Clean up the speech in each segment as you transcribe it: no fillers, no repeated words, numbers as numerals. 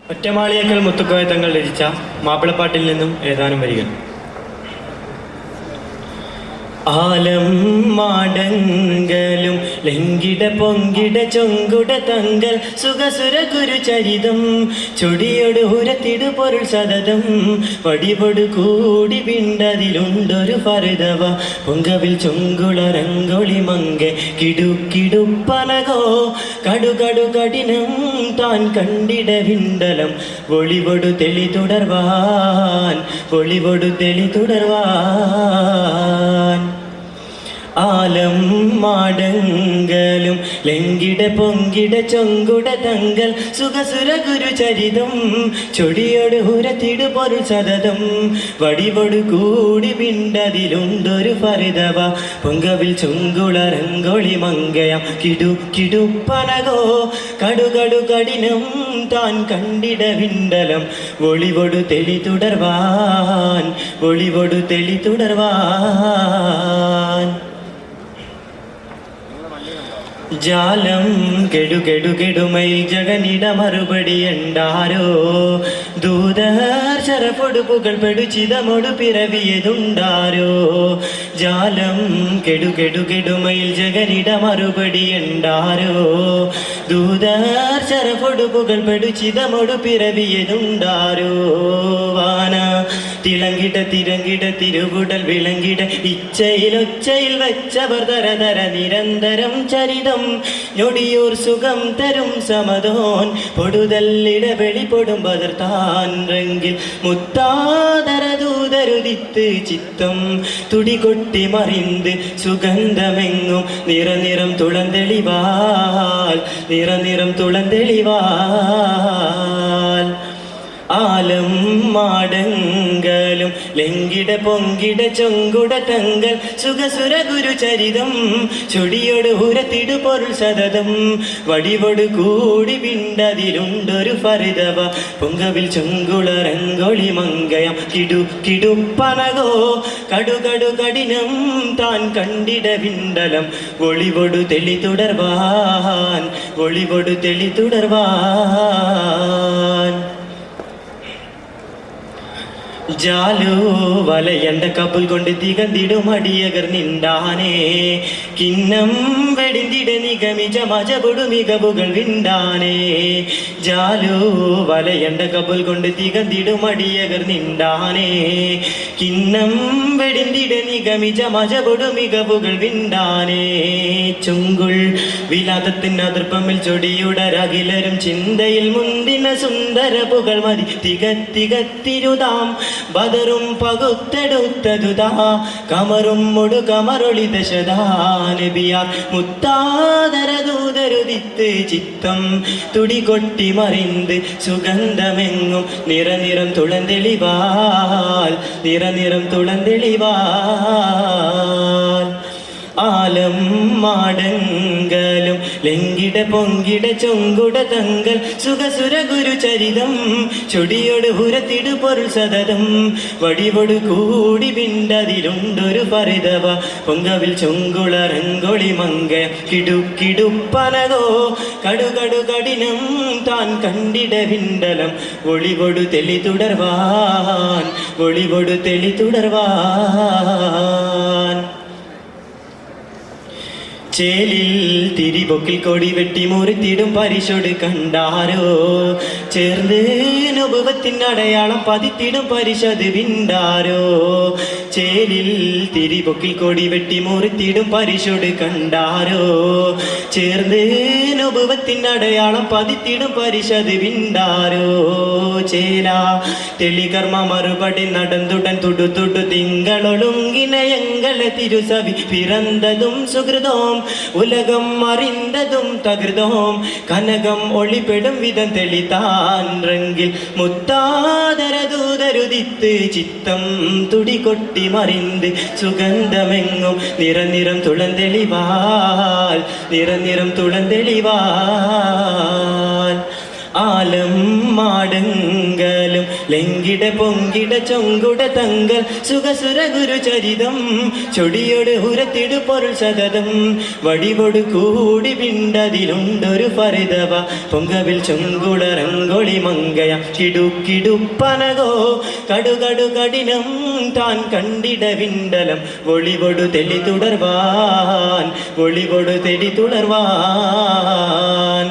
ഒറ്റമാളിയേക്കൽ മുത്തുക്കോയ തങ്ങൾ രചിച്ച മാപ്പിളപ്പാട്ടിൽ നിന്നും ഏതാനും വരികൾ. ആലം മാടങ്കലും ലംഘിട പൊങ്കിട ചൊങ്കുട തങ്കൽ സുഖസുര ഗുരുചരിതം ചൊടിയൊടു ഉരത്തിടു പൊരുൾ സതതം വടിപൊടു കൂടി പിണ്ടതിലുണ്ടൊരു ഫറുതവ പൊങ്കവിൽ ചൊങ്കുളരങ്കൊളി മങ്കെ കിടുക്കിടുപ്പനകോ കടുകടു കഠിനം താൻ കണ്ടിട വിണ്ടലം ഒളിവൊടു തെളി തുടർവാൻ ഒളിവൊടു തെളി തുടർവാൻ ആലം മാടങ്കലും ലംഘിട പൊങ്കിട ചൊങ്കുട തങ്കൽ സുഖസുര ഗുരുചരിതം ചൊടിയൊടു ഉരത്തിടു പൊരുൾ സതതം വടിവൊടു കൂടി പിണ്ടതിലുണ്ടൊരു ഫറുതവ പൊങ്കവിൽ ചൊങ്കുളരങ്കൊളി മങ്കയം കിടുക്കിടുപ്പനകോ കടുകടു കഠിനം താൻ കണ്ടിട വിണ്ടലം ഒളിവൊടു തെളി തുടർവാൻ ഒളിവൊടു തെളി തുടർവാൻ ജാലം കെടുകെടുകെടുമൈ ജഗനിട മറുപടി ഉണ്ടാരോ ദൂതർശരപ്പൊടു പുകൾപ്പെടു ചിതമൊടു പിറവിയതുണ്ടാരോ ജാലം കെടുകെടുകെടുമയിൽ ജഗനിട മറുപടി ഉണ്ടാരോ ദൂതർശരപ്പൊടു പുകൾപ്പെടു ചിതമൊടു പിറവിയതുണ്ടാരോ വാന തിളങ്ങിട തിരങ്ങിട തിരുവുടൽ വിളങ്ങിട ഇച്ഛയിലൊച്ചയിൽ വെച്ചവർ തരതര നിരന്തരം ചരിതം ഞൊടിയൂർ സുഖം തരും സമതോൻ പൊടുതല്ലിട വെളിപൊടും ബദർത്താൻ റെങ്കിൽ മുത്താതരദൂതരുദിത്ത് ചിത്തം തുടികൊട്ടി മറിந்து സുഗന്ധമെങ്ങും നിറനിറം തുളന്തെളിവാൽ നിറനിറം തുളന്തെളിവാൽ ആലം മാടങ്കലും ലംഘിട പൊങ്കിട ചൊങ്കുട തങ്കൽ സുഖസുര ഗുരുചരിതം ചൊടിയൊടു ഉരത്തിടു പൊരുൾ സതതം വടിവൊടു കൂടി പിണ്ടതിലുണ്ടൊരു ഫറുതവ പൊങ്കവിൽ ചൊങ്കുളരങ്കൊളി മങ്കയം കിടുക്കിടുപ്പനകോ കടുകടു കഠിനം താൻ കണ്ടിട വിണ്ടലം ഒളിവൊടു തെളി തുടർവാൻ ഒളിവൊടു തെളി തുടർവാൻ ജാലു വലയണ്ട കപ്പൽ കൊണ്ട് തികന്തിടും അടിയകർ നിണ്ടാനേ കിന്നം വെടിന്തിട നിഗമിച്ച മജപൊടു മികവുകൾ വിണ്ടാനേ ജാലു വലയണ്ട കപ്പൽ കൊണ്ട് തികന്തിടും അടിയകർ നിണ്ടാനേ കിന്നം വെടിന്തിട നിഗമിച്ച മജപൊടു മികവുകൾ വിണ്ടാനേ ചുങ്കുൾ വിലാതത്തിന് അതിർപ്പമിൽ ചൊടിയുടരകിലരും ചിന്തയിൽ മുന്തിന സുന്ദര പുകൾ മതി തികത്തിരുതാം ബദറും പകുത്തെടുത്തതുതാ കമറും മുടു കമറൊളി ദശദാനബിയാർ മുത്താതരദൂതരുദിത്ത് ചിത്തം തുടികൊട്ടി മറിந்து സുഗന്ധമെങ്ങും നിറനിറം തുളന്തെളിവാൽ നിറനിറം തുളന്തെളിവാൽ ആലം മാടങ്കലും ലംഘിട പൊങ്കിട ചൊങ്കുട തങ്കൽ സുഖസുര ഗുരുചരിതം ചൊടിയൊടു ഉരത്തിടു പൊരുൾ സതതം വടിവൊടു കൂടി പിണ്ടതിലുണ്ടൊരു ഫറുതവ പൊങ്കവിൽ ചൊങ്കുളരങ്കൊളി മങ്ക കിടുക്കിടുപ്പനകോ കടുകടു കഠിനം താൻ കണ്ടിട വിണ്ടലം ഒളിവൊടു തെളി തുടർവാൻ ഒളിവൊടു തെളി തുടർവാൻ ചേലിൽ തിരിപൊക്കിൽ കൊടി വെട്ടി മുറിത്തിടും പരിശോട് കണ്ടാരോ ചേർന്ന് അനുഭവത്തിനടയാളം പതിത്തിടും പരിശത് വിണ്ടാരോ ചേലിൽ തിരിപൊക്കിൽ കൊടി വെട്ടി മുറിത്തിടും പരിശോട് കണ്ടാരോ ചേർന്ന് അനുഭവത്തിനടയാളം പതിത്തിടും പരിശത് വിണ്ടാരോ ചേല തെളികർമ്മ മറുപടി നടന്നുടൻ തുടുതുടു തിങ്കളൊളുങ്കിനയങ്ങളെ തിരുസവി പിറന്നതും സുഹൃതോം ഉലകം അറിന്തതും തകൃതോം കനകം ഒളിപ്പെടും വിധം തെളിതാൻ റെങ്കിൽ മുത്താതരദൂതരുദിത്ത് ചിത്തം തുടികൊട്ടി മറിந்து സുഗന്ധമെങ്ങും നിറനിറം തുളന്തെളിവാൽ നിറനിറം തുളന്തെളിവാൽ ആലം മാടങ്കലും ലെങ്കിട പൊങ്കിട ചൊങ്കുട തങ്കൽ സുഖസുര ഗുരുചരിതം ചൊടിയോട് ഉരത്തിടു പൊരുൾ സതതം വടിവൊടു കൂടി പിണ്ടതിലുണ്ടൊരു ഫരിതവ പൊങ്കവിൽ ചൊങ്കുള രംഗൊളി മങ്കയ കിടുക്കിടുപ്പനകോ കടുകടു കഠിനം താൻ കണ്ടിട വിണ്ടലം ഒളിവൊടു തെളി തുടർവാൻ ഒളിവൊടു തെളി തുടർവാൻ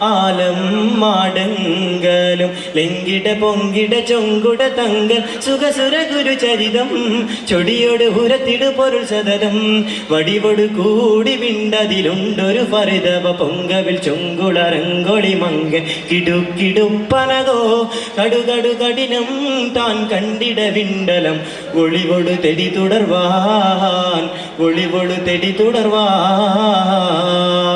ആലം മാടങ്കലും ലെങ്കിട പൊങ്കിട ചൊങ്കുട തങ്കൽ സുഖസുര ഗുരുചരിതം ചൊടിയോട് ഉരത്തിടു പൊരുൾ സതതം വടിവൊടു കൂടി വിണ്ടതിലുണ്ടൊരു ഫരിതവ പൊങ്കവിൽ ചൊങ്കുള രംഗൊളി മങ്ക കിടുക്കിടുപ്പനകോ കടുകടു കഠിനം താൻ കണ്ടിട വിണ്ടലം ഒളിവൊടു തെടി തുടർവാൻ ഒളിവൊടു തെടി തുടർവാൻ